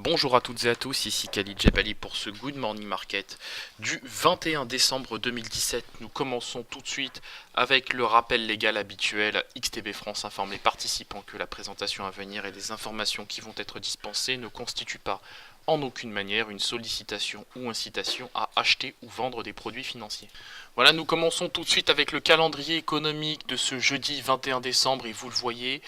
Bonjour à toutes et à tous, ici Khalid Jebali pour ce Good Morning Market du 21 décembre 2017. Nous commençons tout de suite avec le rappel légal habituel. XTB France informe les participants que la présentation à venir et les informations qui vont être dispensées ne constituent pas en aucune manière une sollicitation ou incitation à acheter ou vendre des produits financiers. Voilà, nous commençons tout de suite avec le calendrier économique de ce jeudi 21 décembre et vous le voyez.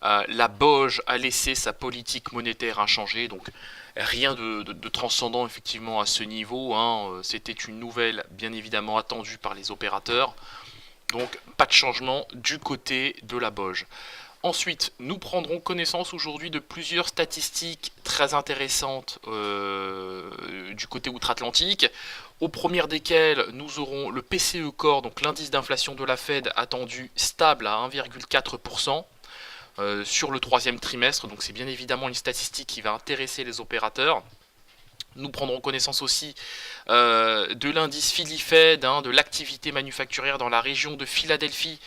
La BOJ a laissé sa politique monétaire inchangée, donc rien de transcendant effectivement à ce niveau, hein. C'était une nouvelle bien évidemment attendue par les opérateurs, donc pas de changement du côté de la BOJ. Ensuite, nous prendrons connaissance aujourd'hui de plusieurs statistiques très intéressantes du côté outre-Atlantique, aux premières desquelles nous aurons le PCE Core, donc l'indice d'inflation de la Fed attendu stable à 1,4%. Sur le troisième trimestre, donc c'est bien évidemment une statistique qui va intéresser les opérateurs. Nous prendrons connaissance aussi de l'indice Philly Fed, de l'activité manufacturière dans la région de Philadelphie.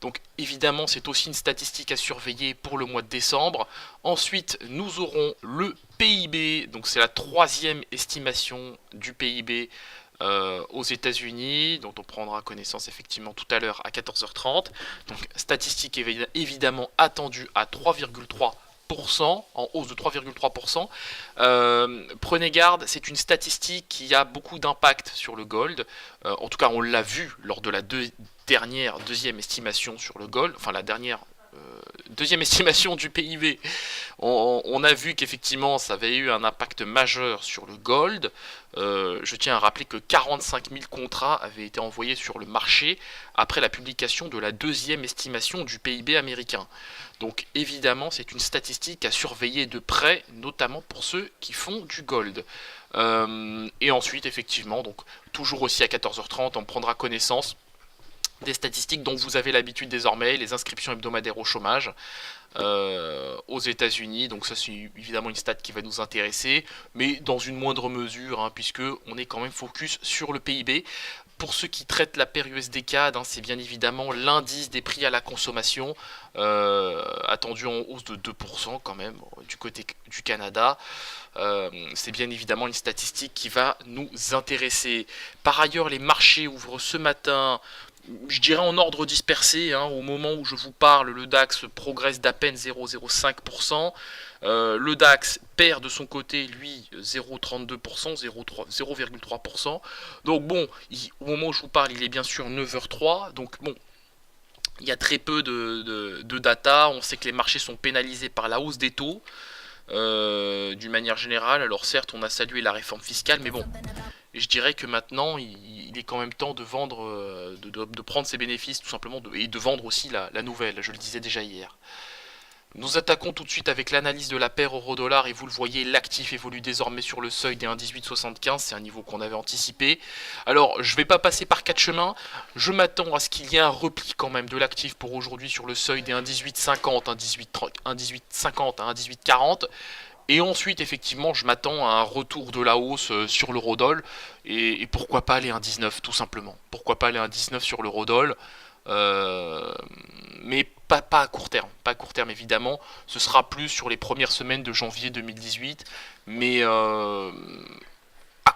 Donc évidemment c'est aussi une statistique à surveiller pour le mois de décembre. Ensuite nous aurons le PIB, donc c'est la troisième estimation du PIB aux États-Unis, dont on prendra connaissance effectivement tout à l'heure à 14h30. Donc statistique évidemment attendue à 3,3%, en hausse de 3,3%. Prenez garde, c'est une statistique qui a beaucoup d'impact sur le gold. En tout cas, on l'a vu lors de la deuxième estimation sur le gold, enfin la deuxième estimation du PIB. On a vu qu'effectivement ça avait eu un impact majeur sur le gold. Je tiens à rappeler que 45 000 contrats avaient été envoyés sur le marché après la publication de la deuxième estimation du PIB américain. Donc évidemment c'est une statistique à surveiller de près, notamment pour ceux qui font du gold. Et ensuite effectivement, donc toujours aussi à 14h30, on prendra connaissance des statistiques dont vous avez l'habitude désormais, les inscriptions hebdomadaires au chômage aux États-Unis. Donc ça c'est évidemment une stat qui va nous intéresser, mais dans une moindre mesure, puisque on est quand même focus sur le PIB. Pour ceux qui traitent la paire USD-CAD, c'est bien évidemment l'indice des prix à la consommation, attendu en hausse de 2% quand même du côté du Canada. C'est bien évidemment une statistique qui va nous intéresser. Par ailleurs, les marchés ouvrent ce matin, je dirais en ordre dispersé, au moment où je vous parle, le DAX progresse d'à peine 0,05%. Le DAX perd de son côté, lui, 0,32%, 0,3%. Donc bon, au moment où je vous parle, il est bien sûr 9h03. Donc bon, il y a très peu de data. On sait que les marchés sont pénalisés par la hausse des taux, d'une manière générale. Alors certes, on a salué la réforme fiscale, mais bon, je dirais que maintenant, il est quand même temps de vendre, de prendre ses bénéfices tout simplement, et de vendre aussi la nouvelle, je le disais déjà hier. Nous attaquons tout de suite avec l'analyse de la paire euro-dollar et vous le voyez, l'actif évolue désormais sur le seuil des 1,1875, c'est un niveau qu'on avait anticipé. Alors, je ne vais pas passer par quatre chemins, je m'attends à ce qu'il y ait un repli quand même de l'actif pour aujourd'hui sur le seuil des 1,1850, 1,1850, 1,1840. Et ensuite, effectivement, je m'attends à un retour de la hausse sur l'eurodoll. Et pourquoi pas aller à 1,19 tout simplement. Pourquoi pas aller à 1,19 sur l'eurodoll, mais pas à court terme. Pas à court terme, évidemment. Ce sera plus sur les premières semaines de janvier 2018. Mais à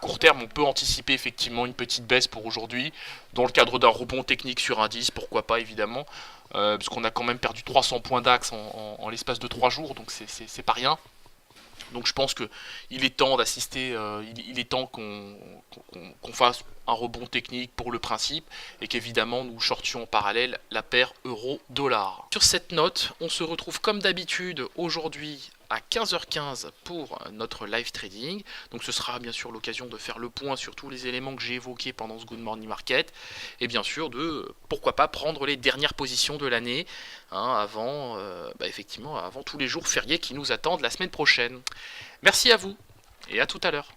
court terme, on peut anticiper effectivement une petite baisse pour aujourd'hui. Dans le cadre d'un rebond technique sur indice, pourquoi pas, évidemment. Parce qu'on a quand même perdu 300 points d'AX en l'espace de 3 jours. Donc c'est pas rien. Donc je pense qu'il est temps d'assister, il est temps qu'on fasse un rebond technique pour le principe et qu'évidemment nous shortions en parallèle la paire euro-dollar. Sur cette note, on se retrouve comme d'habitude aujourd'hui à 15h15 pour notre live trading. Donc ce sera bien sûr l'occasion de faire le point sur tous les éléments que j'ai évoqués pendant ce Good Morning Market et bien sûr de, pourquoi pas, prendre les dernières positions de l'année avant, effectivement, avant tous les jours fériés qui nous attendent la semaine prochaine. Merci à vous et à tout à l'heure.